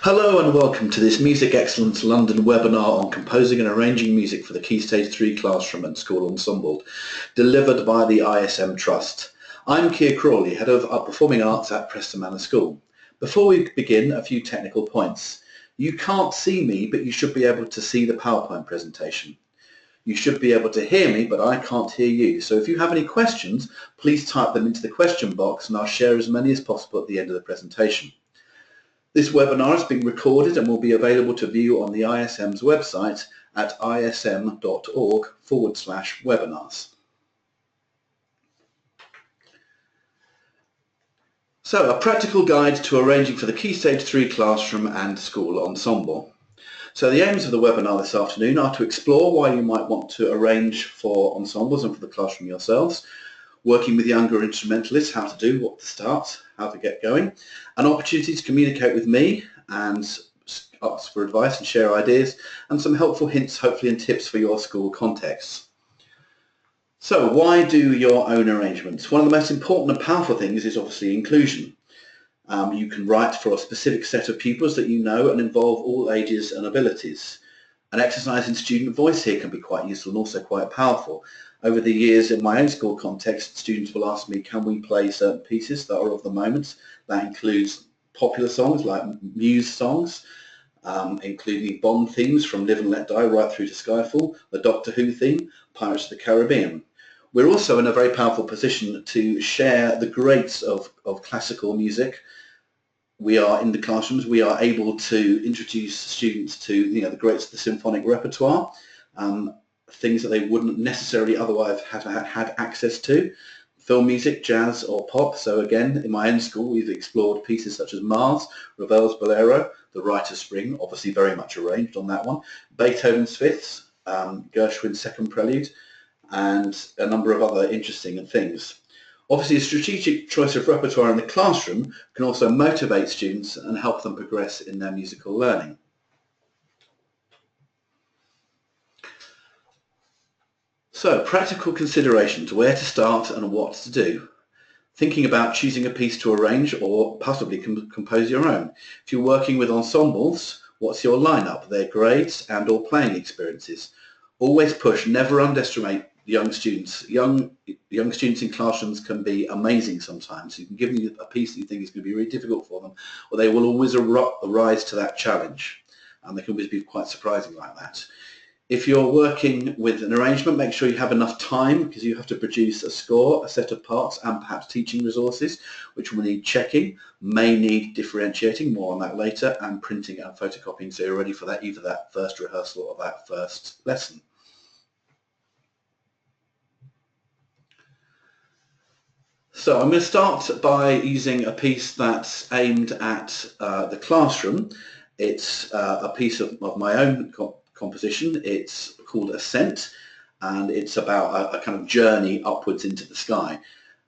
Hello and welcome to this Music Excellence London webinar on composing and arranging music for the Key Stage 3 classroom and school ensemble, delivered by the ISM Trust. I'm Keir Crawley, Head of Performing Arts at Preston Manor School. Before we begin, a few technical points. You can't see me, but you should be able to see the PowerPoint presentation. You should be able to hear me, but I can't hear you. So if you have any questions, please type them into the question box and I'll share as many as possible at the end of the presentation. This webinar is being recorded and will be available to view on the ISM's website at ism.org/webinars. So, a practical guide to arranging for the Key Stage 3 classroom and school ensemble. So the aims of the webinar this afternoon are to explore why you might want to arrange for ensembles and for the classroom yourselves, working with younger instrumentalists, how to do, what to start, how to get going, an opportunity to communicate with me and ask for advice and share ideas, and some helpful hints, hopefully, and tips for your school contexts. So why do your own arrangements? One of the most important and powerful things is obviously inclusion. You can write for a specific set of pupils that you know and involve all ages and abilities. An exercise in student voice here can be quite useful and also quite powerful. Over the years in my own school context, students will ask me, can we play certain pieces that are of the moment? That includes popular songs like Muse songs, including Bond themes from Live and Let Die right through to Skyfall, the Doctor Who theme, Pirates of the Caribbean. We're also in a very powerful position to share the greats of classical music. We are in the classrooms, we are able to introduce students to the greats of the symphonic repertoire, things that they wouldn't necessarily otherwise have had access to, film music, jazz or pop. So again, in my own school we've explored pieces such as Mars, Ravel's Bolero, The Rite of Spring, obviously very much arranged on that one, Beethoven's Fifths, Gershwin's Second Prelude, and a number of other interesting things. Obviously, a strategic choice of repertoire in the classroom can also motivate students and help them progress in their musical learning. So, practical considerations, where to start and what to do. Thinking about choosing a piece to arrange or possibly compose your own. If you're working with ensembles, what's your lineup, their grades and or playing experiences? Always push, never underestimate young students. Young students in classrooms can be amazing sometimes. You can give them a piece that you think is going to be really difficult for them, or they will always rise to that challenge, and they can always be quite surprising like that. If you're working with an arrangement, make sure you have enough time, because you have to produce a score, a set of parts, and perhaps teaching resources, which will need checking, may need differentiating, more on that later, and printing and photocopying, so you're ready for that, either that first rehearsal or that first lesson. So I'm going to start by using a piece that's aimed at the classroom. It's a piece of my own composition. It's called AsCent, and it's about a kind of journey upwards into the sky.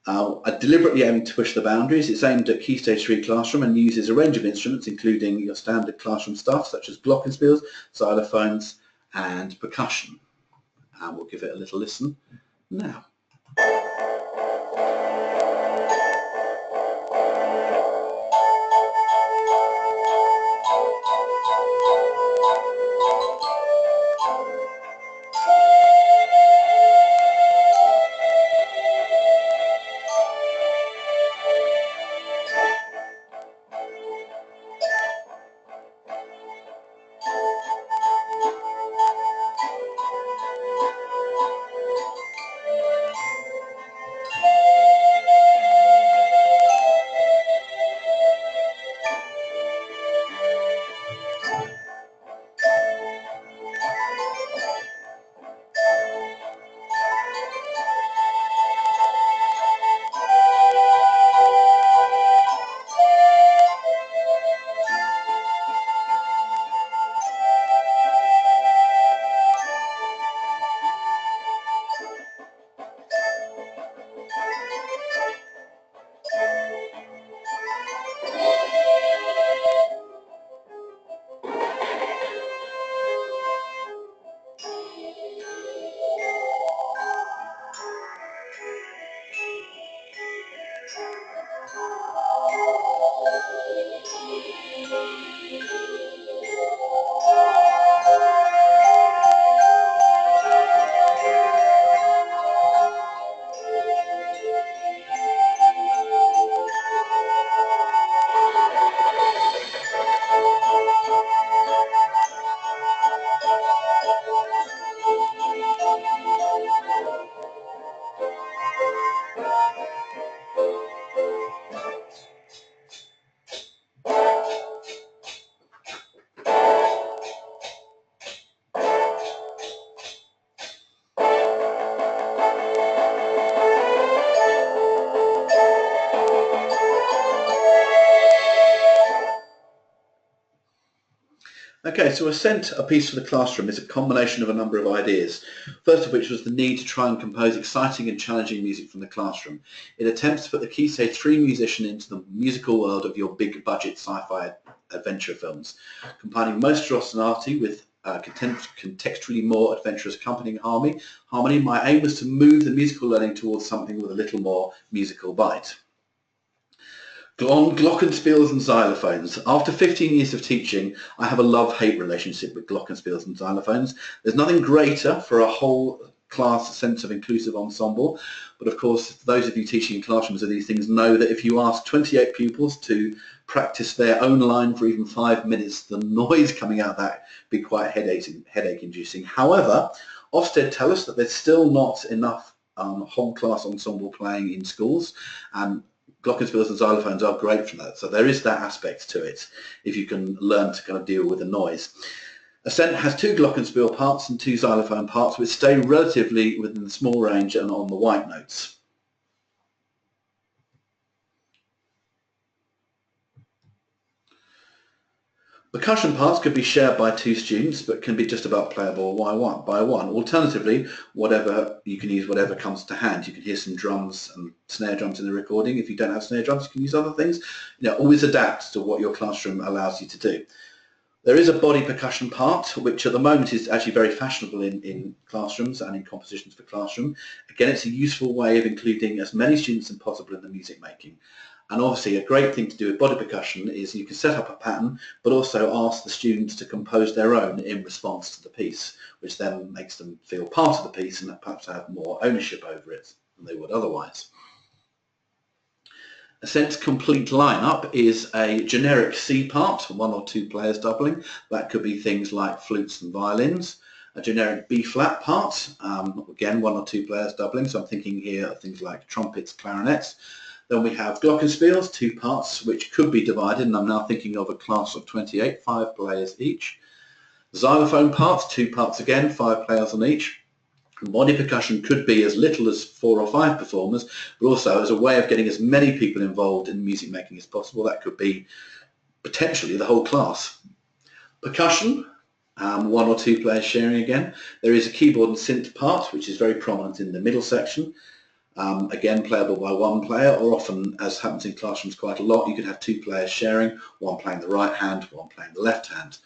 I deliberately aim to push the boundaries. It's aimed at Key Stage 3 classroom and uses a range of instruments, including your standard classroom stuff such as glockenspiels, xylophones and percussion. And we'll give it a little listen now. Okay, so AsCent, a piece for the classroom, is a combination of a number of ideas. First of which was the need to try and compose exciting and challenging music from the classroom. It attempts to put the Key Stage 3 musician into the musical world of your big budget sci-fi adventure films, combining monstrosity with contextually more adventurous accompanying harmony. My aim was to move the musical learning towards something with a little more musical bite. Glockenspiels and xylophones. After 15 years of teaching, I have a love-hate relationship with glockenspiels and xylophones. There's nothing greater for a whole class sense of inclusive ensemble, but of course those of you teaching in classrooms of these things know that if you ask 28 pupils to practice their own line for even 5 minutes, the noise coming out of that be quite headache-inducing. However, Ofsted tell us that there's still not enough whole class ensemble playing in schools, and glockenspiels and xylophones are great for that. So there is that aspect to it, if you can learn to kind of deal with the noise. AsCent has 2 glockenspiel parts and 2 xylophone parts, which stay relatively within the small range and on the white notes. Percussion parts could be shared by 2 students, but can be just about playable by one. Alternatively, you can use whatever comes to hand. You can hear some drums and snare drums in the recording. If you don't have snare drums, you can use other things. Always adapt to what your classroom allows you to do. There is a body percussion part, which at the moment is actually very fashionable in classrooms and in compositions for classroom. Again, it's a useful way of including as many students as possible in the music making. And obviously a great thing to do with body percussion is you can set up a pattern, but also ask the students to compose their own in response to the piece, which then makes them feel part of the piece and perhaps have more ownership over it than they would otherwise. AsCent's complete lineup is a generic C part, 1 or 2 players doubling. That could be things like flutes and violins. A generic B flat part, again 1 or 2 players doubling, so I'm thinking here of things like trumpets, clarinets. Then we have glockenspiels, 2 parts, which could be divided, and I'm now thinking of a class of 28, 5 players each. Xylophone parts, 2 parts again, 5 players on each. Body percussion could be as little as 4 or 5 performers, but also as a way of getting as many people involved in music making as possible. That could be potentially the whole class. Percussion, 1 or 2 players sharing again. There is a keyboard and synth part, which is very prominent in the middle section. Again, playable by 1 player, or often, as happens in classrooms quite a lot, you could have 2 players sharing, 1 playing the right hand, 1 playing the left hand.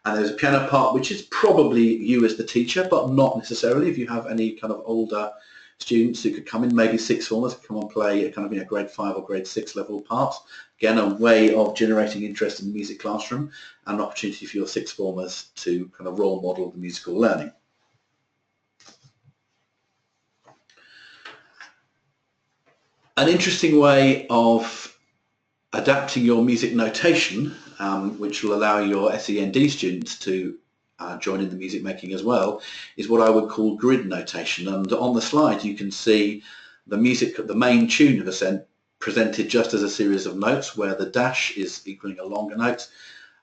And there's a piano part, which is probably you as the teacher, but not necessarily. If you have any kind of older students who could come in, maybe 6th formers, come and play a kind of grade 5 or grade 6 level parts. Again, a way of generating interest in the music classroom and an opportunity for your 6th formers to kind of role model the musical learning. An interesting way of adapting your music notation, which will allow your SEND students to join in the music making as well, is what I would call grid notation. And on the slide you can see the main tune of AsCent presented just as a series of notes where the dash is equaling a longer note.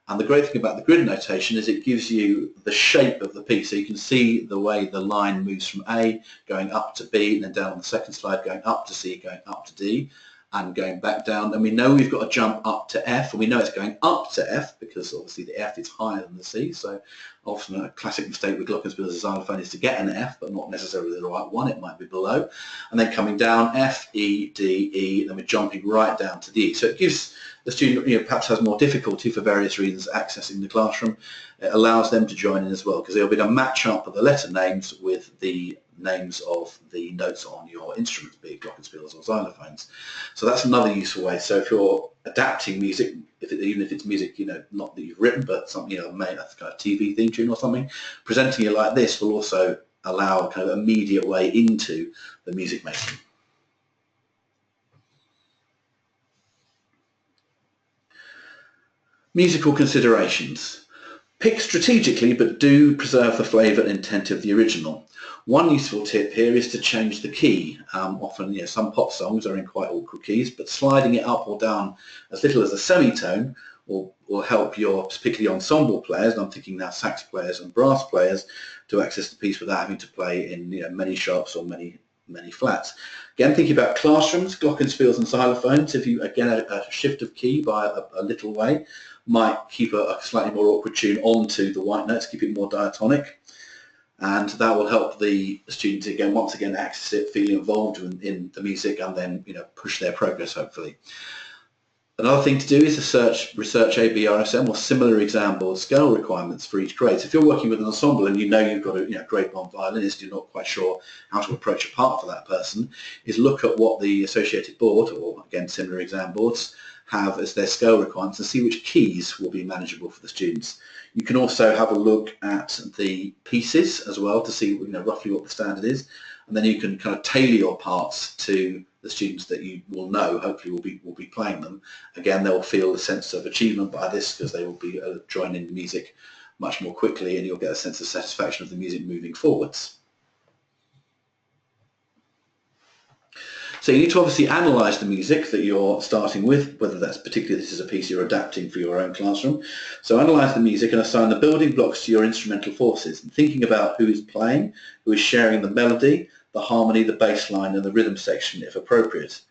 And the great thing about the grid notation is it gives you the shape of the piece. So you can see the way the line moves from A going up to B, and then down on the second slide going up to C, going up to D, and going back down. And we know we've got to jump up to F, and we know it's going up to F because obviously the F is higher than the C. So often a classic mistake with glockenspiels and xylophone is to get an F, but not necessarily the right one. It might be below. And then coming down F, E, D, E, and then we're jumping right down to D. So it gives the student perhaps has more difficulty for various reasons accessing the classroom. It allows them to join in as well, because they'll be able to match up the letter names with the names of the notes on your instruments, be it glockenspiels or xylophones. So that's another useful way. So if you're adapting music, even if it's music not that you've written, but something maybe that's kind of TV theme tune or something, presenting it like this will also allow a kind of immediate way into the music making. Musical considerations. Pick strategically, but do preserve the flavour and intent of the original. One useful tip here is to change the key. Often, some pop songs are in quite awkward keys, but sliding it up or down as little as a semitone will help your particularly ensemble players, and I'm thinking now sax players and brass players, to access the piece without having to play in many sharps or many flats. Again, thinking about classrooms, glockenspiels and xylophones, if you again a shift of key by a little way might keep a slightly more awkward tune onto the white notes, keep it more diatonic, and that will help the students again, once again, access it, feel involved in the music, and then push their progress hopefully. Another thing to do is research ABRSM or similar exam board scale requirements for each grade. So if you're working with an ensemble and you know you've got a grade 1 violinist, you're not quite sure how to approach a part for that person, is look at what the associated board, or again similar exam boards, have as their scale requirements and see which keys will be manageable for the students. You can also have a look at the pieces as well to see roughly what the standard is, and then you can kind of tailor your parts to the students that you will know hopefully will be playing them. Again, they'll feel a sense of achievement by this because they will be joining the music much more quickly, and you'll get a sense of satisfaction of the music moving forwards. So you need to obviously analyse the music that you're starting with, whether that's particularly this is a piece you're adapting for your own classroom. So analyse the music and assign the building blocks to your instrumental forces, and thinking about who is playing, who is sharing the melody, the harmony, the bass line, and the rhythm section if appropriate.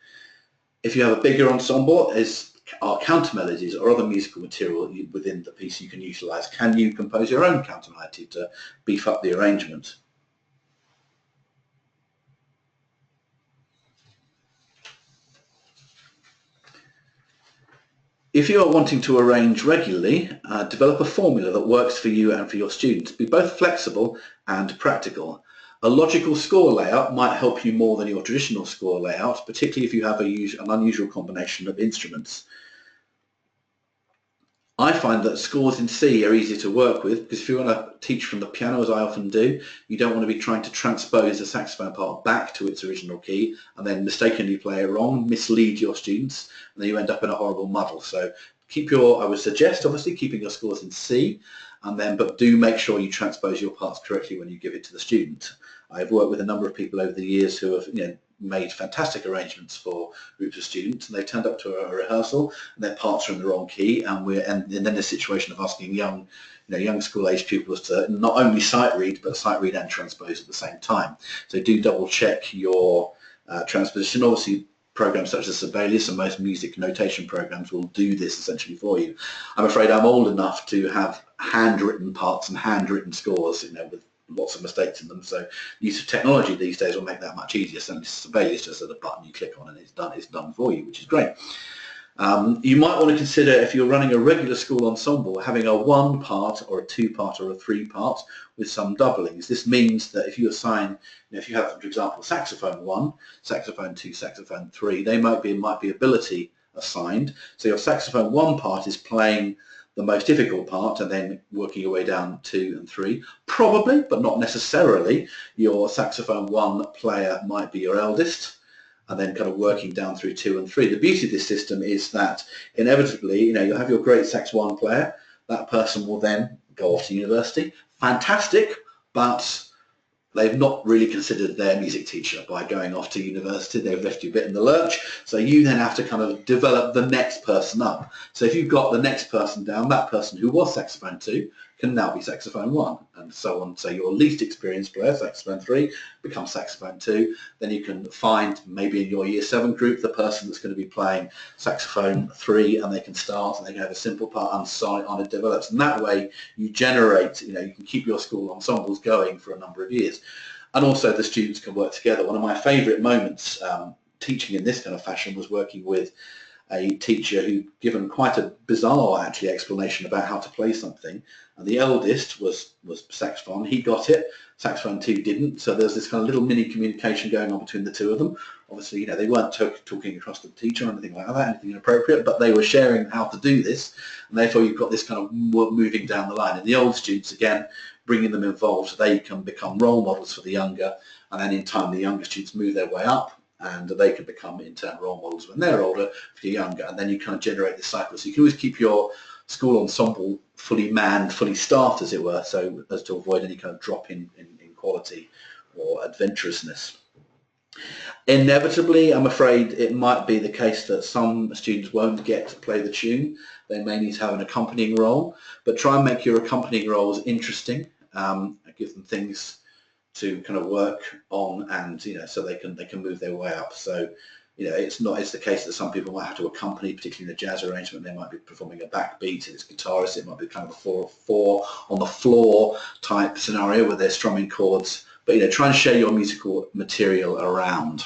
If you have a bigger ensemble, are counter melodies or other musical material within the piece you can utilise. Can you compose your own counter melody to beef up the arrangement? If you are wanting to arrange regularly, develop a formula that works for you and for your students. Be both flexible and practical. A logical score layout might help you more than your traditional score layout, particularly if you have an unusual combination of instruments. I find that scores in C are easier to work with because if you want to teach from the piano, as I often do, you don't want to be trying to transpose a saxophone part back to its original key and then mistakenly play it wrong, mislead your students, and then you end up in a horrible muddle. So I would suggest obviously keeping your scores in C, but do make sure you transpose your parts correctly when you give it to the student. I've worked with a number of people over the years who have made fantastic arrangements for groups of students, and they turned up to a rehearsal and their parts are in the wrong key, and then the situation of asking young school age pupils to not only sight read but sight read and transpose at the same time. So do double check your transposition. Obviously programs such as Sibelius and most music notation programs will do this essentially for you. I'm afraid I'm old enough to have handwritten parts and handwritten scores, with lots of mistakes in them. So the use of technology these days will make that much easier. Certainly Sibelius just has a button you click on and it's done for you, which is great. You might want to consider, if you're running a regular school ensemble, having a 1-part or a 2-part or a 3-part with some doublings. This means that if you assign, if you have, for example, saxophone 1, saxophone 2, saxophone 3, they might be ability assigned. So your saxophone 1 part is playing the most difficult part and then working your way down 2 and 3. Probably, but not necessarily, your saxophone 1 player might be your eldest, and then kind of working down through 2 and 3. The beauty of this system is that inevitably, you'll have your great sax 1 player. That person will then go off to university. Fantastic, but they've not really considered their music teacher by going off to university. They've left you a bit in the lurch. So you then have to kind of develop the next person up. So if you've got the next person down, that person who was saxophone 2 can now be saxophone 1, and so on. So your least experienced player, saxophone 3, becomes saxophone 2. Then you can find, maybe in your year 7 group, the person that's going to be playing saxophone 3, and they can start and they can have a simple part and so on, it develops. And that way you generate, you can keep your school ensembles going for a number of years. And also the students can work together. One of my favourite moments teaching in this kind of fashion was working with a teacher who given quite a bizarre actually explanation about how to play something, and the eldest was saxophone. He got it. Saxophone 2 didn't. So there's this kind of little mini communication going on between the two of them. Obviously, they weren't talking across the teacher or anything like that, anything inappropriate, but they were sharing how to do this, and therefore you've got this kind of moving down the line. And the old students, again, bringing them involved so they can become role models for the younger, and then in time the younger students move their way up, and they can become in turn role models when they're older for the younger, and then you kind of generate this cycle. So you can always keep your school ensemble fully manned, fully staffed, as it were, so as to avoid any kind of drop in quality or adventurousness. Inevitably, I'm afraid it might be the case that some students won't get to play the tune. They may need to have an accompanying role, but try and make your accompanying roles interesting, give them things to kind of work on, and so they can move their way up. So it's the case that some people might have to accompany, particularly in a jazz arrangement. They might be performing a backbeat. If it's guitarist, it might be kind of a 4/4 on the floor type scenario where they're strumming chords. But try and share your musical material around.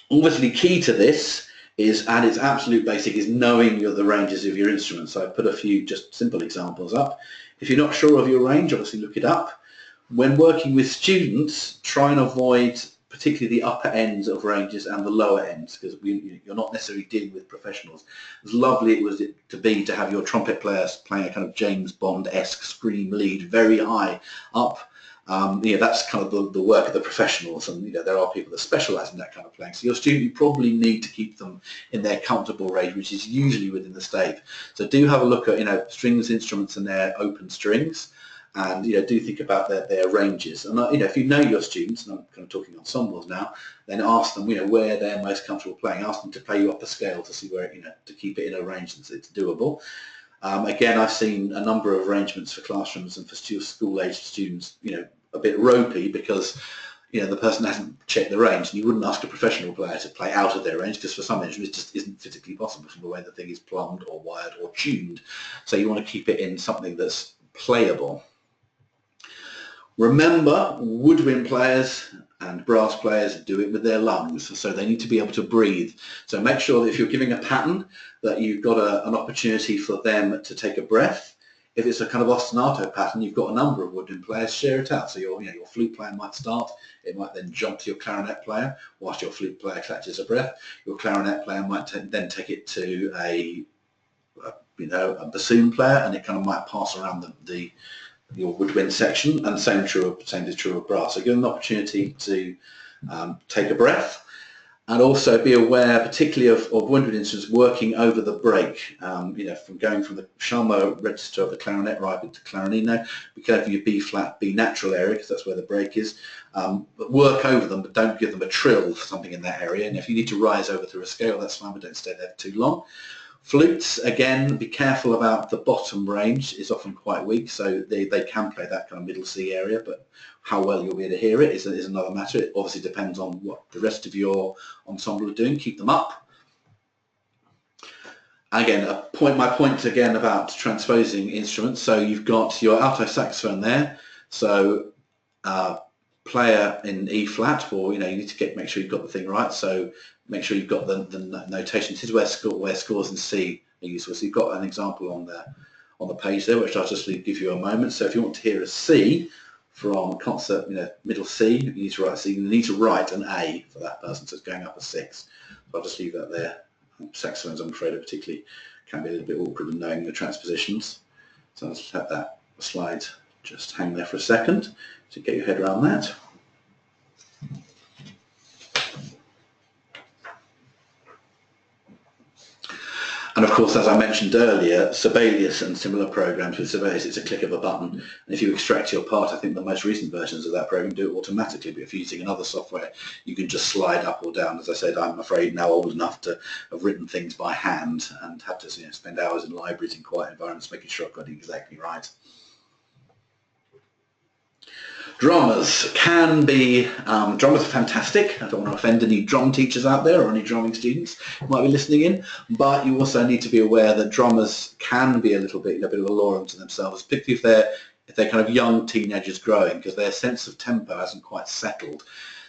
Obviously, key to this is, and it's absolute basic, is knowing the ranges of your instruments. So I put a few just simple examples up. If you're not sure of your range, obviously look it up. When working with students, try and avoid particularly the upper ends of ranges and the lower ends, because you're not necessarily dealing with professionals. As lovely it was to have your trumpet players playing a kind of James Bond-esque scream lead very high up. That's kind of the work of the professionals, and there are people that specialise in that kind of playing. So your student, you probably need to keep them in their comfortable range, which is usually within the stave. So do have a look at strings instruments and their open strings, and do think about their ranges. And if you know your students, and I'm kind of talking ensembles now, then ask them where they're most comfortable playing. Ask them to play you up a scale to see where to keep it in a range that's doable. Again, I've seen a number of arrangements for classrooms and for school-aged students, a bit ropey because the person hasn't checked the range, and you wouldn't ask a professional player to play out of their range, because for some instruments it just isn't physically possible from the way the thing is plumbed or wired or tuned. So you want to keep it in something that's playable. Remember, woodwind players and brass players do it with their lungs, so they need to be able to breathe. So make sure that if you're giving a pattern that you've got an opportunity for them to take a breath. If it's a kind of ostinato pattern, you've got a number of woodwind players, share it out. So your flute player might start, it might then jump to your clarinet player whilst your flute player catches a breath. Your clarinet player might then take it to a bassoon player, and it kind of might pass around your woodwind section, and same is true of brass. So give them an opportunity to take a breath. And also be aware, particularly of woodwind instruments working over the break. From going from the Charmot register of the clarinet right into clarinino. Be careful of your B flat, B natural area, because that's where the break is. But work over them, but don't give them a trill for something in that area. And if you need to rise over through a scale, that's fine, but don't stay there for too long. Flutes, again, be careful about the bottom range. It's often quite weak, so they can play that kind of middle C area, but how well you'll be able to hear it is another matter. It obviously depends on what the rest of your ensemble are doing. Keep them up. Again, my point again about transposing instruments. So you've got your alto saxophone there. So player in E flat, or you need to make sure you've got the thing right. So make sure you've got the notation. This is where scores in C are useful. So you've got an example on the page there, which I'll just give you a moment. So if you want to hear a C from concert, middle C, you need to write C. You need to write an A for that person, so it's going up a 6. So I'll just leave that there. Saxophones, I'm afraid, particularly can be a little bit awkward in knowing the transpositions. So I'll just let that slide just hang there for a second to get your head around that. And of course, as I mentioned earlier, Sibelius and similar programs, with Sibelius it's a click of a button, and if you extract your part, I think the most recent versions of that program do it automatically, but if you're using another software, you can just slide up or down. As I said, I'm afraid now old enough to have written things by hand and had to spend hours in libraries in quiet environments making sure I've got it exactly right. Drummers can be, drummers are fantastic. I don't want to offend any drum teachers out there or any drumming students who might be listening in, but you also need to be aware that drummers can be a bit of a law unto themselves, particularly if they're kind of young teenagers growing, because their sense of tempo hasn't quite settled.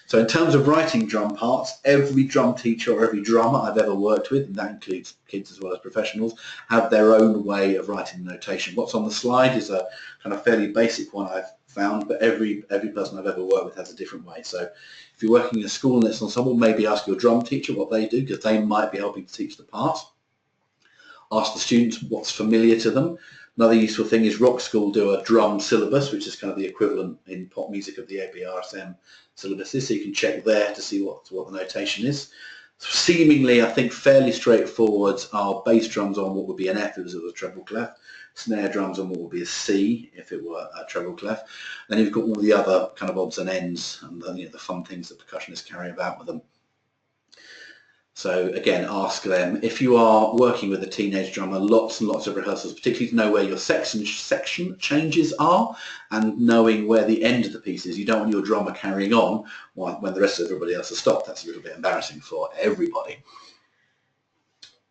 So in terms of writing drum parts, every drum teacher or every drummer I've ever worked with, and that includes kids as well as professionals, have their own way of writing the notation. What's on the slide is a kind of fairly basic one I've found, but every person I've ever worked with has a different way. So if you're working in a school and it's ensemble, maybe ask your drum teacher what they do, because they might be helping to teach the part. Ask the students what's familiar to them. Another useful thing is Rock School do a drum syllabus, which is kind of the equivalent in pop music of the ASM syllabuses, so you can check there to see what the notation is. Seemingly, I think, fairly straightforward are bass drums on what would be an F if it was a treble clef, snare drums on what would be a C if it were a treble clef. Then you've got all the other kind of odds and ends and the fun things that percussionists carry about with them. So again, ask them. If you are working with a teenage drummer, lots and lots of rehearsals, particularly to know where your section changes are and knowing where the end of the piece is. You don't want your drummer carrying on when the rest of everybody else has stopped. That's a little bit embarrassing for everybody.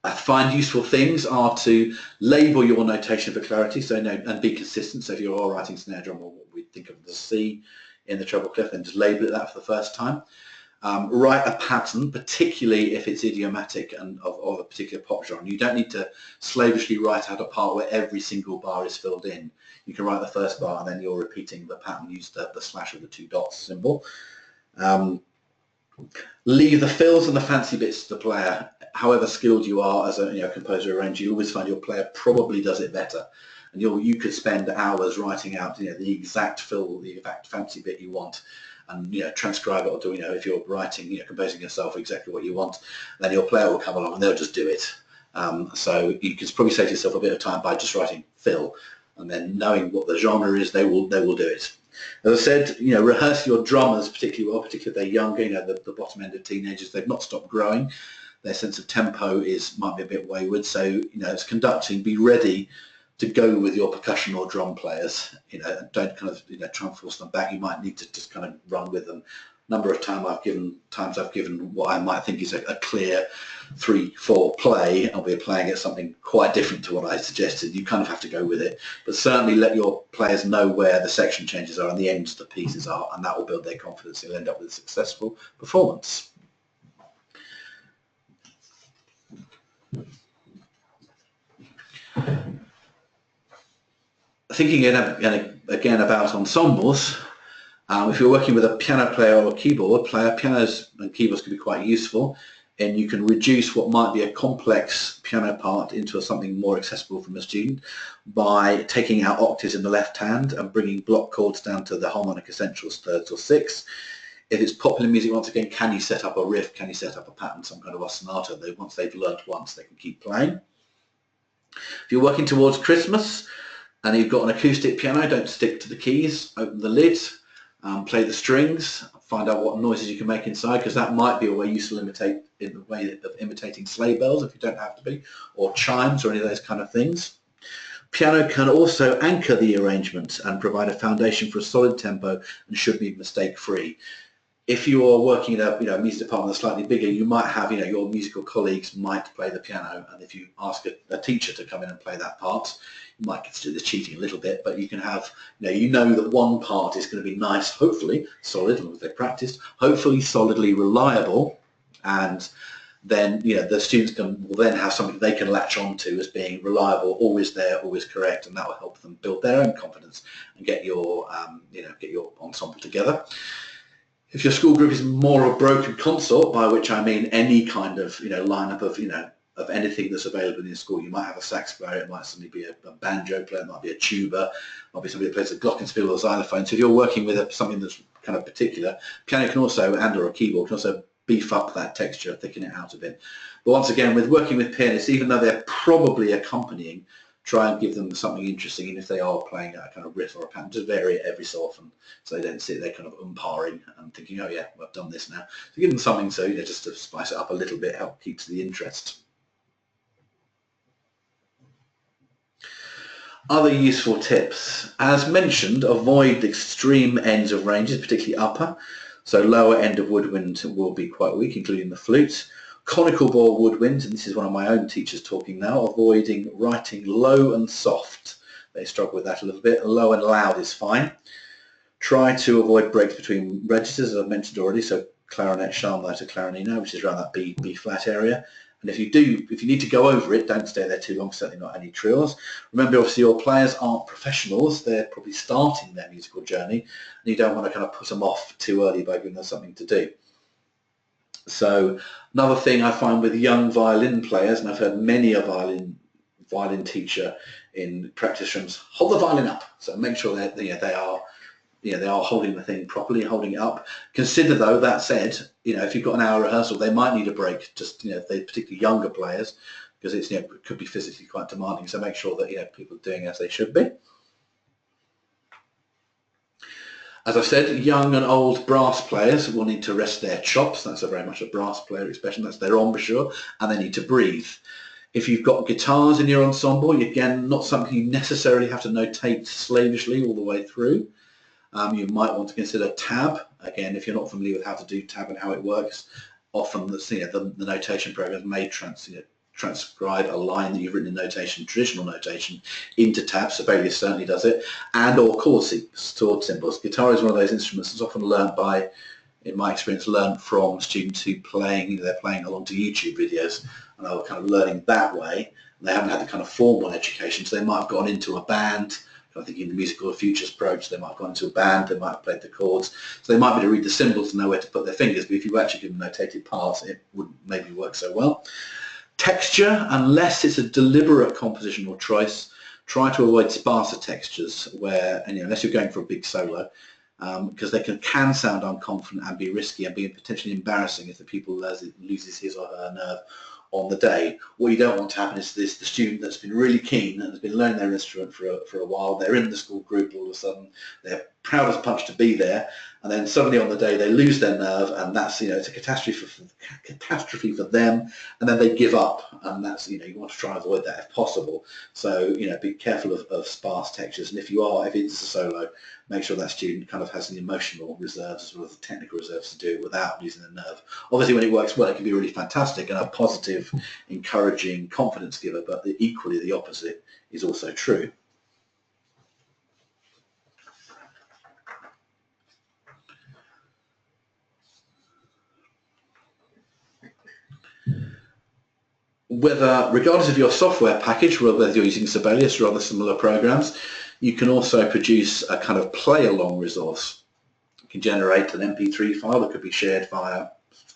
I find useful things are to label your notation for clarity, so and be consistent. So if you're all writing snare drum, or what we think of the C in the treble clef, then just label it that for the first time. Write a pattern, particularly if it's idiomatic and of a particular pop genre. You don't need to slavishly write out a part where every single bar is filled in. You can write the first bar and then you're repeating the pattern. Use the slash or the 2 dots symbol. Leave the fills and the fancy bits to the player. However skilled you are as a composer arranger, you always find your player probably does it better. And you could spend hours writing out the exact fill, the exact fancy bit you want, and transcribe it, or do if you're writing composing yourself exactly what you want, then your player will come along and they'll just do it. So you can probably save yourself a bit of time by just writing fill, and then knowing what the genre is, they will do it. As I said, rehearse your drummers particularly well, particularly if they're younger, the bottom end of teenagers. They've not stopped growing. Their sense of tempo might be a bit wayward. So as conducting, be ready to go with your percussion or drum players. Don't kind of try and force them back. You might need to just kind of run with them. Number of times I've given what I might think is a clear 3/4 play, and we're playing at something quite different to what I suggested. You kind of have to go with it, but certainly let your players know where the section changes are and the ends of the pieces are, and that will build their confidence. You'll end up with a successful performance. Thinking again about ensembles, if you're working with a piano player or a keyboard player, pianos and keyboards can be quite useful, and you can reduce what might be a complex piano part into something more accessible from a student by taking out octaves in the left hand and bringing block chords down to the harmonic essentials, thirds or sixths. If it's popular music, once again, can you set up a riff? Can you set up a pattern, some kind of ostinato? Once they've learnt once, they can keep playing. If you're working towards Christmas and you've got an acoustic piano, don't stick to the keys. Open the lid, play the strings, find out what noises you can make inside, because that might be a way you still imitate in the way of imitating sleigh bells if you don't have to be, or chimes or any of those kind of things. Piano can also anchor the arrangement and provide a foundation for a solid tempo and should be mistake-free. If you are working in a music department that's slightly bigger, you might have your musical colleagues might play the piano, and if you ask a teacher to come in and play that part, you might get to do the cheating a little bit, but you can have that one part is going to be nice, hopefully solid, as long as they've practiced, hopefully solidly reliable, and then the students will then have something they can latch on to as being reliable, always there, always correct, and that will help them build their own confidence and get your ensemble together. If your school group is more a broken consort, by which I mean any kind of lineup of anything that's available in your school, you might have a sax player, it might suddenly be a banjo player, it might be a tuba, it might be somebody that plays a glockenspiel or xylophone. So if you're working with something that's kind of particular, piano can also, or a keyboard can also beef up that texture, thicken it out a bit. But once again, with working with pianists, even though they're probably accompanying, try and give them something interesting, and if they are playing a kind of riff or a pattern, just vary it every so often, so they don't sit there kind of umpiring and thinking, oh yeah, well, I've done this now. So give them something just to spice it up a little bit, help keeps the interest. Other useful tips. As mentioned, avoid the extreme ends of ranges, particularly upper. So lower end of woodwind will be quite weak, including the flute. Conical bore woodwind, and this is one of my own teachers talking now, avoiding writing low and soft. They struggle with that a little bit. Low and loud is fine. Try to avoid breaks between registers, as I've mentioned already, so clarinet, charmlite, clarinino, which is around that B flat area. And if you need to go over it, don't stay there too long, certainly not any trills. Remember, obviously, your players aren't professionals. They're probably starting their musical journey, and you don't want to kind of put them off too early by giving them something to do. So another thing I find with young violin players, and I've heard many a violin teacher in practice rooms, hold the violin up. So make sure that they are holding the thing properly, holding it up. Consider, though, that said, if you've got an hour rehearsal, they might need a break. Just if they're particularly younger players, because it could be physically quite demanding. So make sure that people are doing as they should be. As I said, young and old brass players will need to rest their chops. That's very much a brass player expression. That's their embouchure, and they need to breathe. If you've got guitars in your ensemble, again, not something you necessarily have to notate slavishly all the way through. You might want to consider tab. Again, if you're not familiar with how to do tab and how it works, often the notation programs may transcribe a line that you've written in notation, traditional notation, into tab. Sibelius certainly does it, and or chord symbols. Guitar is one of those instruments that's often learned by, in my experience, learned from students who they're playing along to YouTube videos, and they're kind of learning that way. And they haven't had the kind of formal education, so they might have gone into a band. I think in the Musical Futures approach, they might have gone into a band, they might have played the chords, so they might be able to read the symbols and know where to put their fingers, but if you actually give them notated parts, it wouldn't maybe work so well. Texture, unless it's a deliberate compositional choice, try to avoid sparser textures where, unless you're going for a big solo, because they can sound unconfident and be risky and be potentially embarrassing if the pupil loses his or her nerve on the day. What you don't want to happen is the student that's been really keen and has been learning their instrument for a while, they're in the school group, all of a sudden they're proud as punch to be there, and then suddenly on the day they lose their nerve, and that's, it's a catastrophe for them, and then they give up, and that's, you want to try and avoid that if possible. So, be careful of sparse textures, and if it's a solo, make sure that student kind of has the emotional reserves as well as the technical reserves to do it without losing the nerve. Obviously, when it works well, it can be really fantastic and a positive, encouraging confidence giver, but equally the opposite is also true. Regardless of your software package, whether you're using Sibelius or other similar programs, you can also produce a kind of play-along resource. You can generate an MP3 file that could be shared via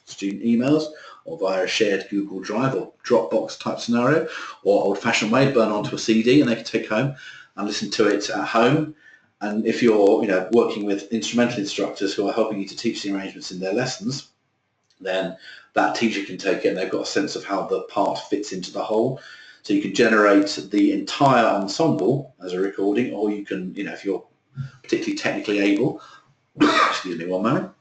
student emails or via a shared Google Drive or Dropbox type scenario, or old-fashioned way, burn onto a CD and they can take home and listen to it at home. And if you're working with instrumental instructors who are helping you to teach the arrangements in their lessons, then that teacher can take it and they've got a sense of how the part fits into the whole. So you can generate the entire ensemble as a recording, or you can, if you're particularly technically able, excuse me one moment,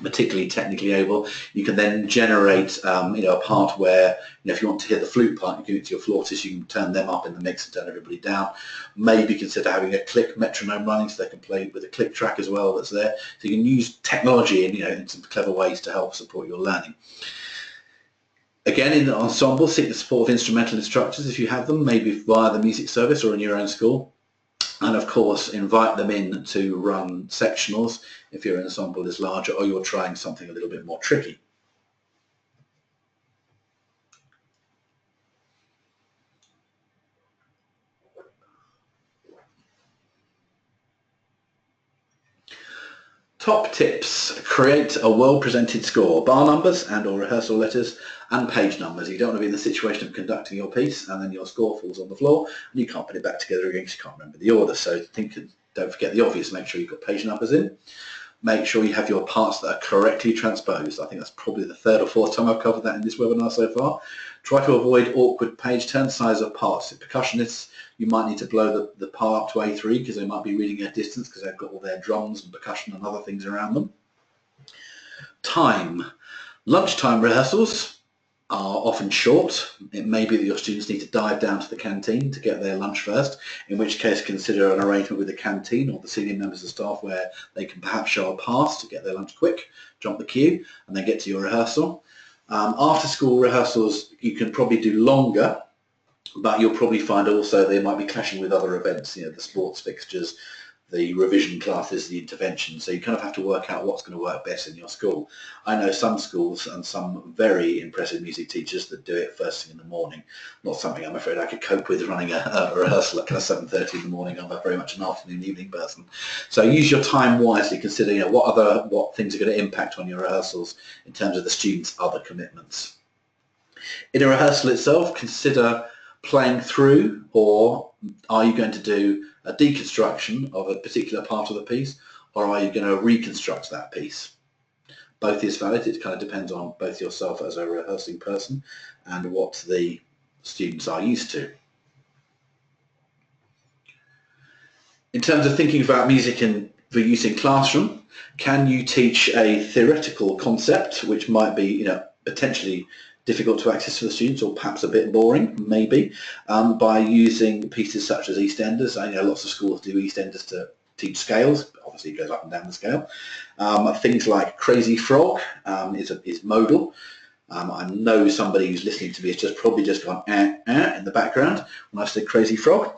particularly technically able, you can then generate a part where, if you want to hear the flute part, you give it to your flautist, you can turn them up in the mix and turn everybody down. Maybe consider having a click metronome running so they can play with a click track as well that's there. So you can use technology in some clever ways to help support your learning. Again, in the ensemble, seek the support of instrumental instructors if you have them, maybe via the music service or in your own school. And of course, invite them in to run sectionals if your ensemble is larger or you're trying something a little bit more tricky. Top tips: create a well-presented score, bar numbers and or rehearsal letters and page numbers. You don't want to be in the situation of conducting your piece and then your score falls on the floor and you can't put it back together again because you can't remember the order. So don't forget the obvious, make sure you've got page numbers in. Make sure you have your parts that are correctly transposed. I think that's probably the third or fourth time I've covered that in this webinar so far. Try to avoid awkward page turn size of parts. So percussionists, you might need to blow the part up to A3 because they might be reading at distance because they've got all their drums and percussion and other things around them. Time. Lunchtime rehearsals are often short. It may be that your students need to dive down to the canteen to get their lunch first, in which case consider an arrangement with the canteen or the senior members of staff where they can perhaps show a pass to get their lunch quick, jump the queue, and then get to your rehearsal. After school rehearsals, you can probably do longer, but you'll probably find also they might be clashing with other events, the sports fixtures, the revision classes, the intervention. So you kind of have to work out what's going to work best in your school. I know some schools and some very impressive music teachers that do it first thing in the morning. Not something I'm afraid I could cope with running a rehearsal at kind of 7:30 in the morning. I'm very much an afternoon, evening person. So use your time wisely. Consider what things are going to impact on your rehearsals in terms of the students' other commitments. In a rehearsal itself, consider playing through, or are you going to do a deconstruction of a particular part of the piece, or are you going to reconstruct that piece? Both is valid. It kind of depends on both yourself as a rehearsing person and what the students are used to. In terms of thinking about music in for use in classroom? Can you teach a theoretical concept which might be, potentially difficult to access for the students, or perhaps a bit boring, maybe, by using pieces such as EastEnders? I know lots of schools do EastEnders to teach scales. Obviously, it goes up and down the scale. Things like Crazy Frog is modal. I know somebody who's listening to me has probably just gone in the background when I said Crazy Frog.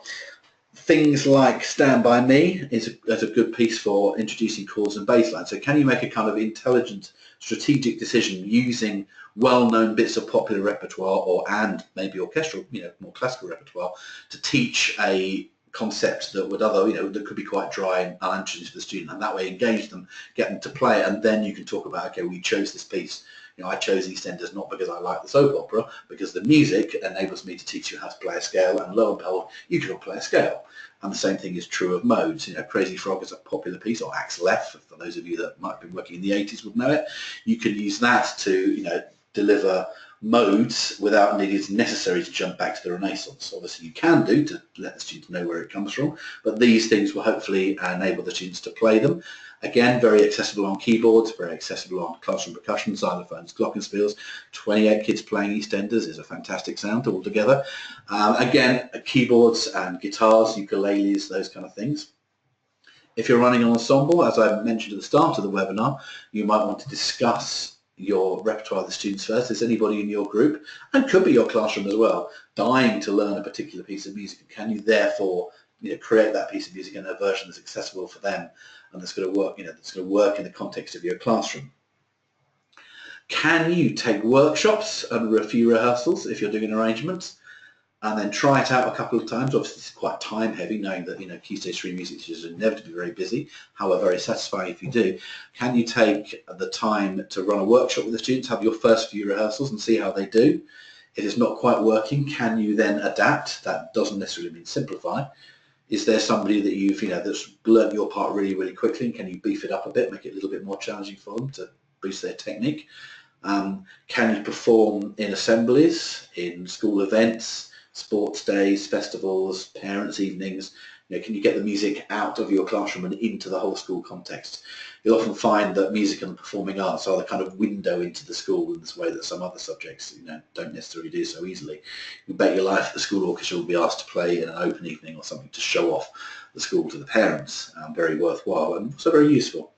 Things like Stand By Me is a good piece for introducing chords and bass lines. So can you make a kind of intelligent, strategic decision using well-known bits of popular repertoire and maybe orchestral, more classical repertoire, to teach a concept that would that could be quite dry and uninteresting for the student, and that way engage them, get them to play it, and then you can talk about, okay, we chose this piece. I chose EastEnders not because I like the soap opera, because the music enables me to teach you how to play a scale, and lo and behold, you can all play a scale. And the same thing is true of modes. Crazy Frog is a popular piece, or Axel F, for those of you that might have been working in the 80s would know it. You can use that to, deliver modes without needing to necessarily to jump back to the Renaissance. Obviously you can do to let the students know where it comes from, but these things will hopefully enable the students to play them. Again, very accessible on keyboards, very accessible on classroom percussion, xylophones, glockenspiels. 28 kids playing EastEnders is a fantastic sound altogether. Again, keyboards and guitars, ukuleles, those kind of things. If you're running an ensemble, as I mentioned at the start of the webinar, you might want to discuss your repertoire with the students first. Is anybody in your group, and could be your classroom as well, dying to learn a particular piece of music? Can you therefore create that piece of music in a version that's accessible for them and that's going to work, that's going to work in the context of your classroom? Can you take workshops and a few rehearsals if you're doing arrangements, and then try it out a couple of times? Obviously, it's quite time heavy, knowing that Key Stage 3 music teachers are inevitably very busy. However, very satisfying if you do. Can you take the time to run a workshop with the students, have your first few rehearsals and see how they do? If it's not quite working, can you then adapt? That doesn't necessarily mean simplify. Is there somebody that you've that's learned your part really, really quickly, and can you beef it up a bit, make it a little bit more challenging for them to boost their technique? Can you perform in assemblies, in school events, sports days, festivals, parents' evenings? Can you get the music out of your classroom and into the whole school context? You'll often find that music and performing arts are the kind of window into the school in this way that some other subjects don't necessarily do so easily. You bet your life the school orchestra will be asked to play in an open evening or something to show off the school to the parents. Very worthwhile and also very useful.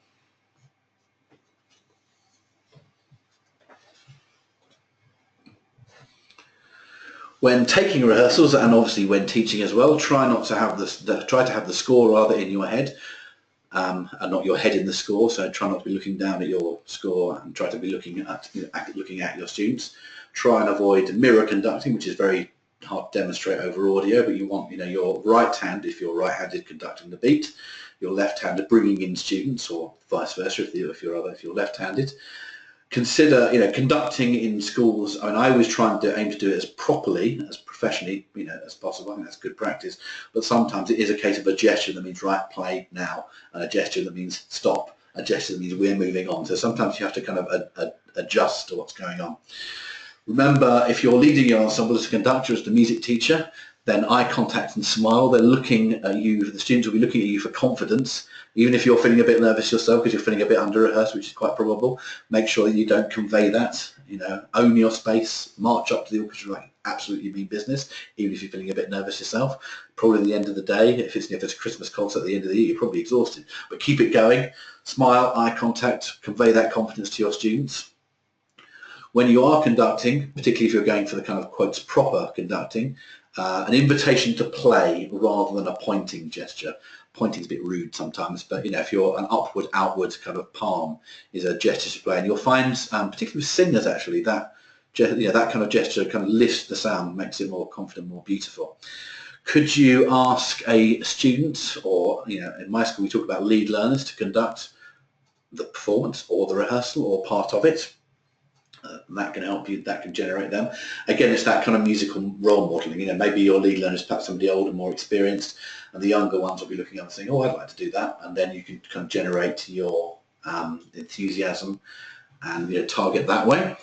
When taking rehearsals, and obviously when teaching as well, try to have the score rather in your head, and not your head in the score. So try not to be looking down at your score, and try to be looking at your students. Try and avoid mirror conducting, which is very hard to demonstrate over audio. But you want your right hand, if you're right-handed, conducting the beat, your left-handed bringing in students, or vice versa if you're left-handed. Consider, conducting in schools. I mean, I always try and aim to do it as properly, as professionally, as possible. I think that's good practice. But sometimes it is a case of a gesture that means right, play now, and a gesture that means stop, a gesture that means we're moving on. So sometimes you have to kind of adjust to what's going on. Remember, if you're leading your ensemble as a conductor, as the music teacher, then eye contact and smile. They're looking at you, the students will be looking at you for confidence. Even if you're feeling a bit nervous yourself because you're feeling a bit under-rehearsed, which is quite probable, make sure that you don't convey that. Own your space, march up to the orchestra like absolutely mean business, even if you're feeling a bit nervous yourself. Probably at the end of the day, if it's a Christmas concert at the end of the year, you're probably exhausted. But keep it going, smile, eye contact, convey that confidence to your students. When you are conducting, particularly if you're going for the kind of quotes proper conducting, an invitation to play rather than a pointing gesture. Pointing is a bit rude sometimes, but if you're an upward, outward kind of palm is a gesture to play, and you'll find, particularly with singers actually, that that kind of gesture kind of lifts the sound, makes it more confident, more beautiful. Could you ask a student, or in my school we talk about lead learners, to conduct the performance or the rehearsal or part of it? That can help you, that can generate them. Again, it's that kind of musical role modelling. Maybe your lead learner is perhaps somebody older, more experienced, and the younger ones will be looking up and saying, oh, I'd like to do that. And then you can kind of generate your enthusiasm and target that way.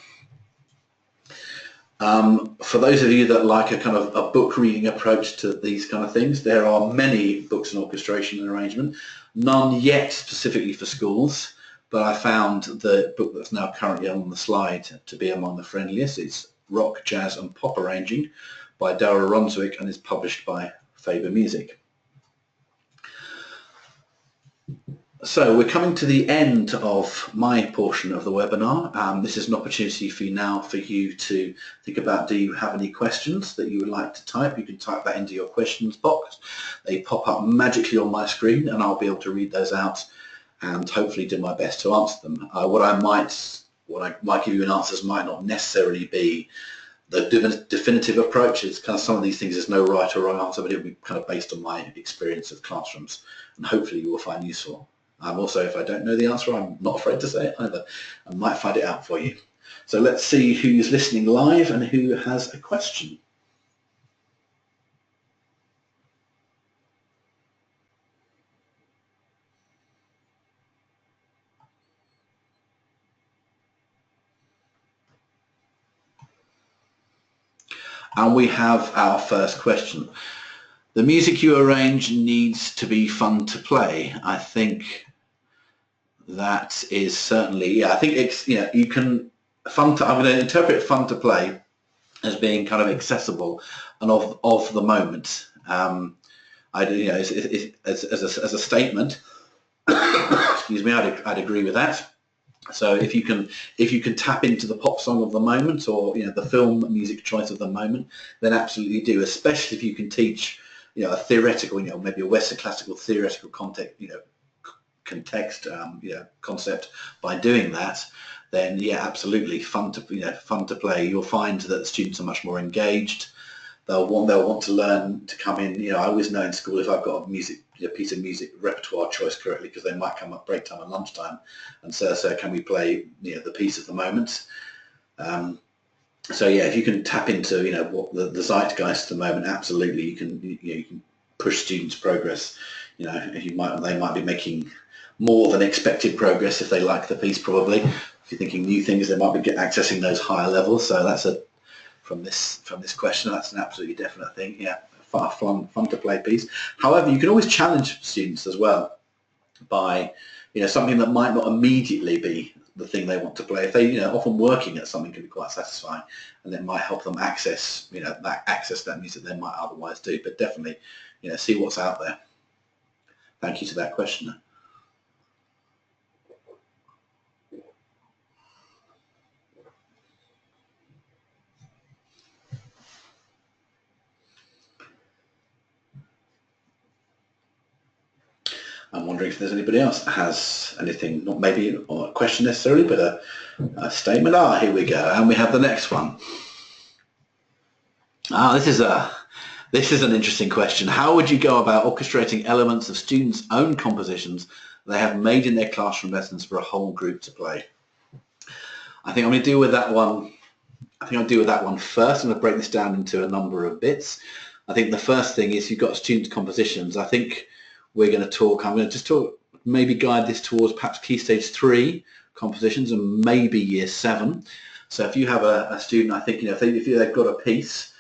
For those of you that like a kind of a book reading approach to these kind of things, there are many books on orchestration and arrangement, none yet specifically for schools, but I found the book that's now currently on the slide to be among the friendliest. It's Rock, Jazz and Pop Arranging by Dara Ronswick and is published by Faber Music. So we're coming to the end of my portion of the webinar. This is an opportunity for you to think about, do you have any questions that you would like to type? You can type that into your questions box. They pop up magically on my screen and I'll be able to read those out and hopefully do my best to answer them. What I might give you in answers might not necessarily be the definitive approach. It's kind of some of these things, there's no right or wrong answer, but it'll be kind of based on my experience of classrooms and hopefully you will find useful. Also, if I don't know the answer, I'm not afraid to say it either. I might find it out for you. So let's see who's listening live and who has a question. And we have our first question. The music you arrange needs to be fun to play. I think that is certainly, yeah, I think it's, you can, I'm going to interpret fun to play as being kind of accessible and of the moment. As a statement, excuse me, I'd agree with that. So if you can tap into the pop song of the moment, or the film music choice of the moment, then absolutely do. Especially if you can teach a theoretical, maybe a Western classical theoretical concept by doing that, then yeah, absolutely fun to play. You'll find that students are much more engaged. They'll want to learn to come in. I always know in school if I've got a piece of music repertoire choice correctly, because they might come up break time and lunchtime and say, so can we play the piece of the moment? So yeah, if you can tap into what the zeitgeist at the moment, absolutely you can push students' progress. They might be making more than expected progress if they like the piece, probably. If you're thinking new things, they might be accessing those higher levels. So that's from this question, that's an absolutely definite thing. Yeah, fun to play piece. However, you can always challenge students as well by something that might not immediately be the thing they want to play. If they often working at something can be quite satisfying, and it might help them access that music they might otherwise do. But definitely see what's out there. Thank you to that questioner. I'm wondering if there's anybody else that has anything, not maybe or a question necessarily, but a statement. Here we go, and we have the next one. This is an interesting question. How would you go about orchestrating elements of students' own compositions they have made in their classroom lessons for a whole group to play? I think I'm going to deal with that one. I'll deal with that one first. I'm going to break this down into a number of bits. I think the first thing is you've got students' compositions. I think I'm going to just talk, maybe guide this towards perhaps Key Stage 3 compositions and maybe Year 7. So if you have a student, I think, if they've got a piece,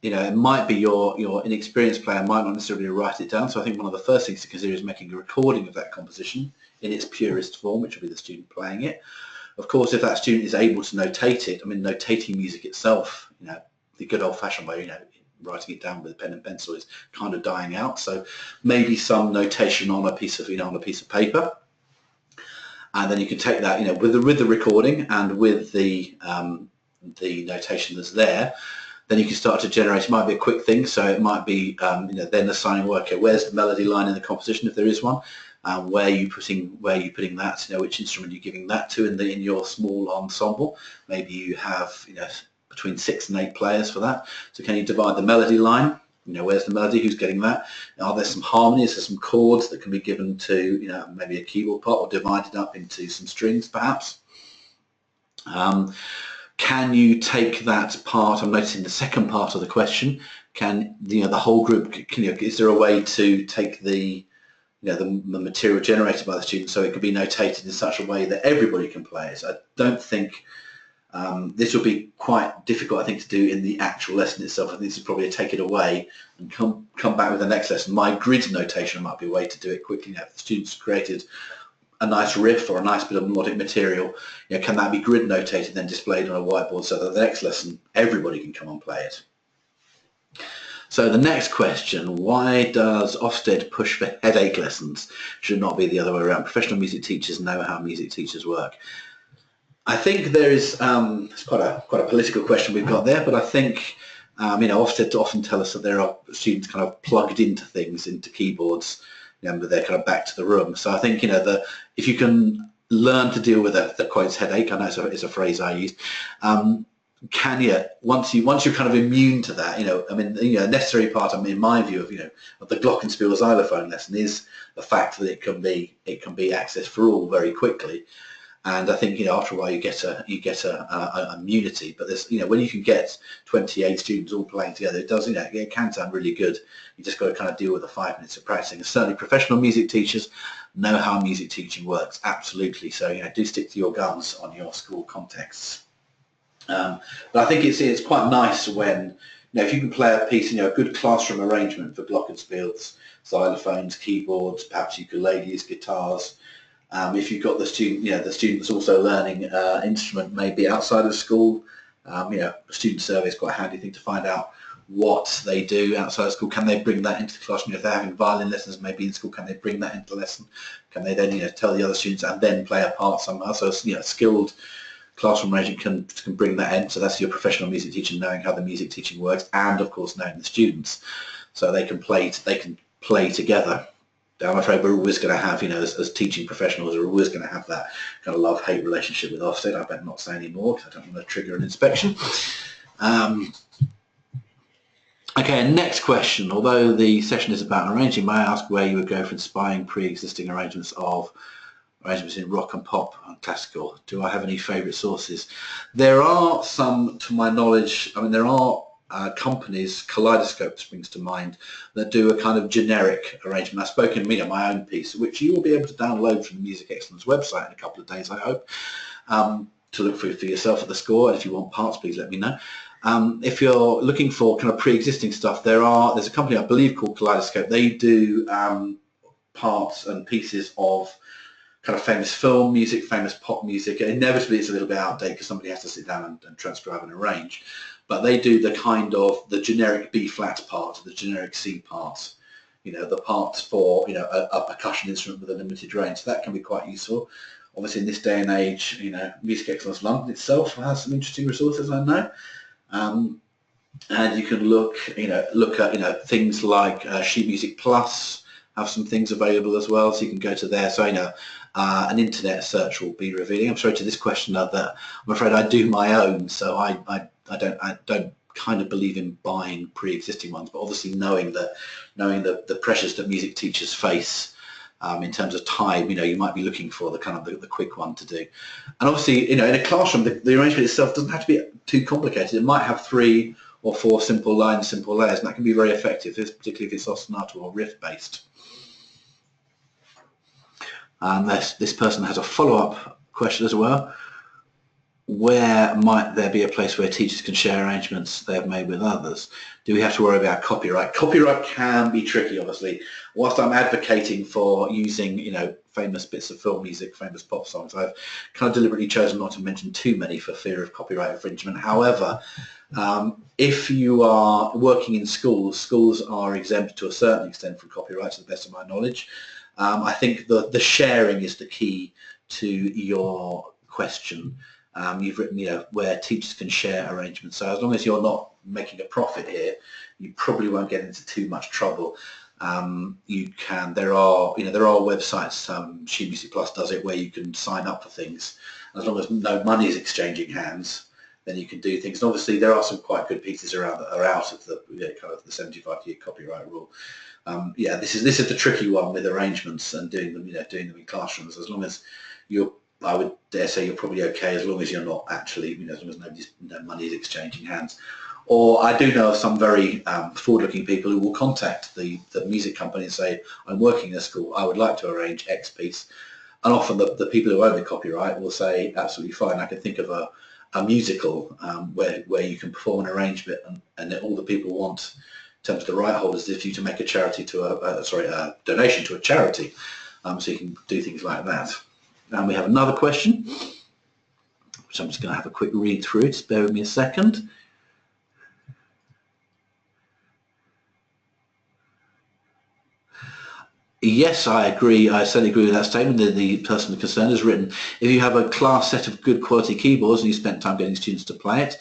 it might be your inexperienced player might not necessarily write it down. So I think one of the first things to consider is making a recording of that composition in its purest form, which will be the student playing it. Of course, if that student is able to notate it, notating music itself, the good old-fashioned way, writing it down with a pen and pencil is kind of dying out. So maybe some notation on a piece of paper, and then you can take that, with the recording and with the notation that's there. Then you can start to generate. It might be a quick thing, so it might be then assigning work. Where's the melody line in the composition, if there is one? Where are you putting that? Which instrument are you giving that to in your small ensemble? Maybe you have between 6 and 8 players for that. So can you divide the melody line? Where's the melody? Who's getting that? Are there some harmonies? There's some chords that can be given to maybe a keyboard part, or divided up into some strings, perhaps. Can you take that part? I'm noticing the second part of the question. Can the whole group? Is there a way to take the material generated by the students so it can be notated in such a way that everybody can play it? So I don't think This will be quite difficult, I think, to do in the actual lesson itself. I think this is probably a take it away and come back with the next lesson. My grid notation might be a way to do it quickly. If the students created a nice riff or a nice bit of melodic material, can that be grid notated, then displayed on a whiteboard so that the next lesson everybody can come and play it? So the next question, why does Ofsted push for headache lessons? Should not be the other way around. Professional music teachers know how music teachers work. I think there is, it's quite a political question we've got there, but I think, Ofsted often tell us that there are students kind of plugged into things, into keyboards, but they're kind of back to the room. So I think, if you can learn to deal with the quotes headache, I know it's a phrase I use, once you're kind of immune to that, a necessary part, in my view of the glockenspiel xylophone lesson is the fact that it can be accessed for all very quickly. And I think after a while you get a immunity. But there's when you can get 28 students all playing together, it does it can sound really good. You just got to kind of deal with the 5 minutes of practicing. And certainly professional music teachers know how music teaching works, absolutely. So do stick to your guns on your school contexts. But I think it's quite nice when if you can play a piece, a good classroom arrangement for glockenspiels, xylophones, keyboards, perhaps ukuleles, guitars. If you've got the student, the student that's also learning instrument maybe outside of school, a student survey is quite a handy thing to find out what they do outside of school. Can they bring that into the classroom? If they're having violin lessons maybe in school, can they bring that into the lesson? Can they then tell the other students and then play a part somehow? So a skilled classroom arrangement can bring that in. So that's your professional music teacher knowing how the music teaching works, and of course knowing the students, so they can play together. I'm afraid we're always going to have, as teaching professionals, we're always going to have that kind of love-hate relationship with Ofsted. I better not say any more because I don't want to trigger an inspection. Okay, next question. Although the session is about arranging, may I ask where you would go for inspiring pre-existing arrangements in rock and pop and classical? Do I have any favourite sources? There are some, to my knowledge. There are companies, Kaleidoscope springs to mind, that do a kind of generic arrangement. I've spoken my own piece, which you will be able to download from the Music Excellence website in a couple of days, I hope, to look for yourself at the score. And if you want parts, please let me know. If you're looking for kind of pre-existing stuff, there's a company I believe called Kaleidoscope. They do parts and pieces of kind of famous film music, famous pop music. Inevitably it's a little bit outdated because somebody has to sit down and transcribe and arrange. But they do the kind of the generic B flat part, the generic C part, the parts for a percussion instrument with a limited range. So that can be quite useful. Obviously in this day and age, Music Excellence London itself has some interesting resources, I know. And you can look at things like Sheet Music Plus have some things available as well, so you can go to there. So an internet search will be revealing. I'm sorry to this question that I'm afraid I do my own, so I don't kind of believe in buying pre-existing ones, but obviously knowing the pressures that music teachers face in terms of time, you might be looking for the kind of the quick one to do. And obviously, in a classroom, the arrangement itself doesn't have to be too complicated. It might have 3 or 4 simple lines, simple layers, and that can be very effective, particularly if it's ostinato or riff based. And this person has a follow-up question as well. Where might there be a place where teachers can share arrangements they have made with others? Do we have to worry about copyright? Copyright can be tricky, obviously. Whilst I'm advocating for using, famous bits of film music, famous pop songs, I've kind of deliberately chosen not to mention too many for fear of copyright infringement. However, if you are working in schools are exempt to a certain extent from copyright, to the best of my knowledge. I think the sharing is the key to your question. You've written, where teachers can share arrangements. So as long as you're not making a profit here, you probably won't get into too much trouble. You can. There are websites. Sheet Music Plus does it, where you can sign up for things. As long as no money is exchanging hands, then you can do things. And obviously, there are some quite good pieces around that are out of the kind of the 75-year copyright rule. This is the tricky one with arrangements and doing them in classrooms. As long as I would dare say you're probably okay, as long as you're not actually, as long as no money is exchanging hands. Or I do know of some very forward-looking people who will contact the music company and say, I'm working in a school, I would like to arrange X piece. And often the people who own the copyright will say, absolutely fine. I can think of a musical where you can perform an arrangement and all the people want in terms of the right holders is for you to make a charity to a donation to a charity. So you can do things like that. And we have another question, which I'm just going to have a quick read through. Just bear with me a second. Yes, I agree. I certainly agree with that statement. The person concerned has written, if you have a class set of good quality keyboards and you spent time getting students to play it,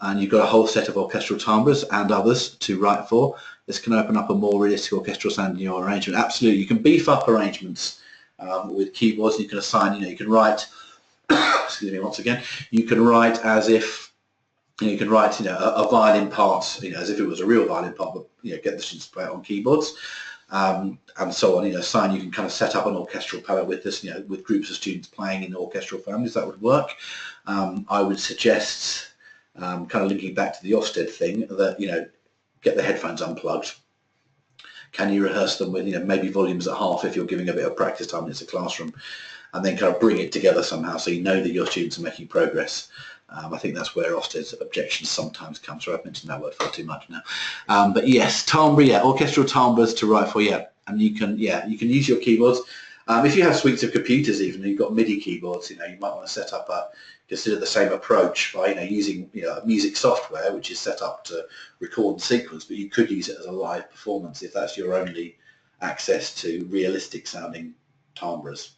and you've got a whole set of orchestral timbres and others to write for, this can open up a more realistic orchestral sound in your arrangement. Absolutely, you can beef up arrangements with keyboards. You can assign, you can write, excuse me once again, you can write as if, you can write, a violin part, as if it was a real violin part, but, get the students to play it on keyboards. And so on, you can kind of set up an orchestral palette with this, with groups of students playing in orchestral families. That would work. I would suggest, kind of linking back to the Ofsted thing, that, get the headphones unplugged. Can you rehearse them with, maybe volumes at half if you're giving a bit of practice time and it's a classroom, and then kind of bring it together somehow so you know that your students are making progress. I think that's where Ofsted's objections sometimes come through. I've mentioned that word far too much now. But yes, timbre, orchestral timbres to write for, and you can use your keyboards. If you have suites of computers, even you've got MIDI keyboards, you might want to set up consider the same approach by using music software which is set up to record and sequence, but you could use it as a live performance if that's your only access to realistic sounding timbres.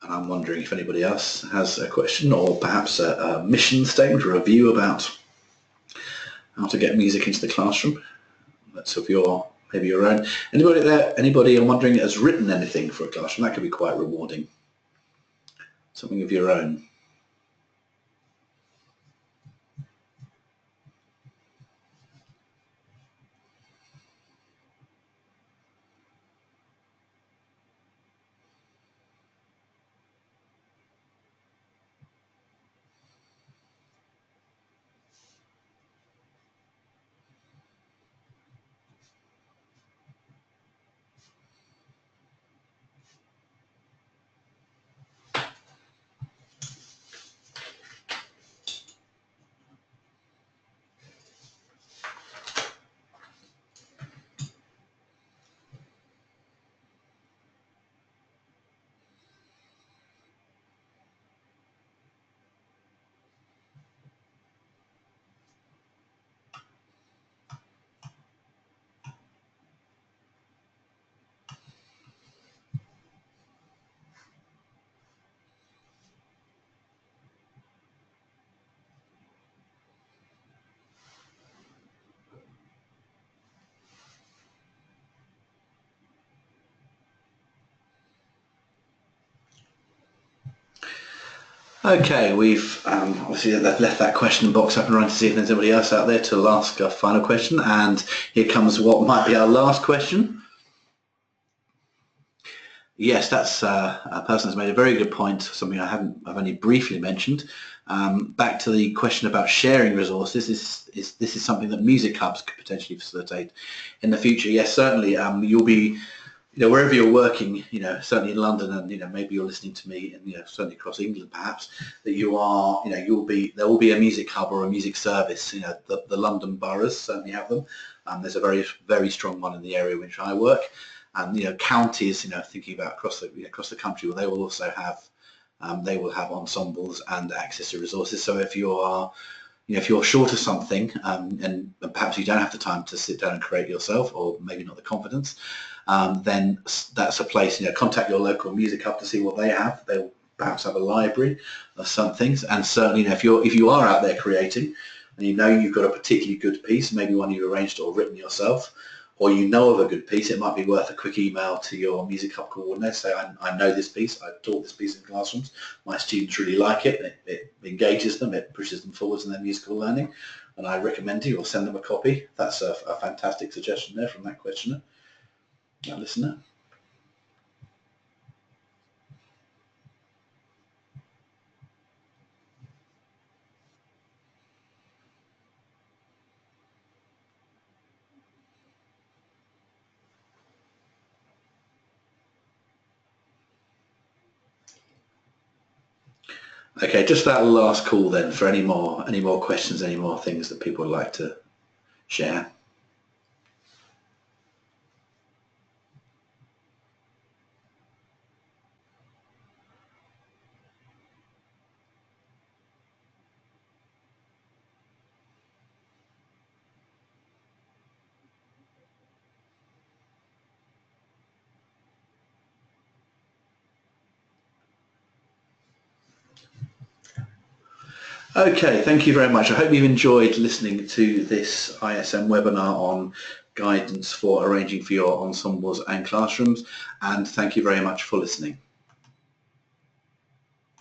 And I'm wondering if anybody else has a question or perhaps a mission statement or a view about how to get music into the classroom. That's of maybe your own. Anybody there? Anybody I'm wondering has written anything for a classroom? That could be quite rewarding. Something of your own. Okay, we've obviously left that question box up and running to see if there's anybody else out there to ask a final question, and here comes what might be our last question. Yes, that's a person has made a very good point, something I've only briefly mentioned. Back to the question about sharing resources, this is something that music hubs could potentially facilitate in the future. Yes, certainly. You'll be, wherever you're working, certainly in London, and maybe you're listening to me, and certainly across England, perhaps that there will be a music hub or a music service. The London boroughs certainly have them. There's a very, very strong one in the area in which I work. And counties, thinking about across the country, well, they will also have ensembles and access to resources. So if you are, if you're short of something, and perhaps you don't have the time to sit down and create yourself, or maybe not the confidence, then that's a place. Contact your local music hub to see what they have. They'll perhaps have a library of some things, and certainly, if you are out there creating, and you've got a particularly good piece, maybe one you arranged or written yourself, or of a good piece, it might be worth a quick email to your music hub coordinator. Say, I know this piece, I've taught this piece in classrooms, my students really like it, it engages them, it pushes them forwards in their musical learning, and I recommend you or send them a copy. That's a fantastic suggestion there from that questioner, that listener. Okay, just that last call then for any more questions, any more things that people would like to share. Okay, thank you very much. I hope you've enjoyed listening to this ISM webinar on guidance for arranging for your ensembles and classrooms, and thank you very much for listening.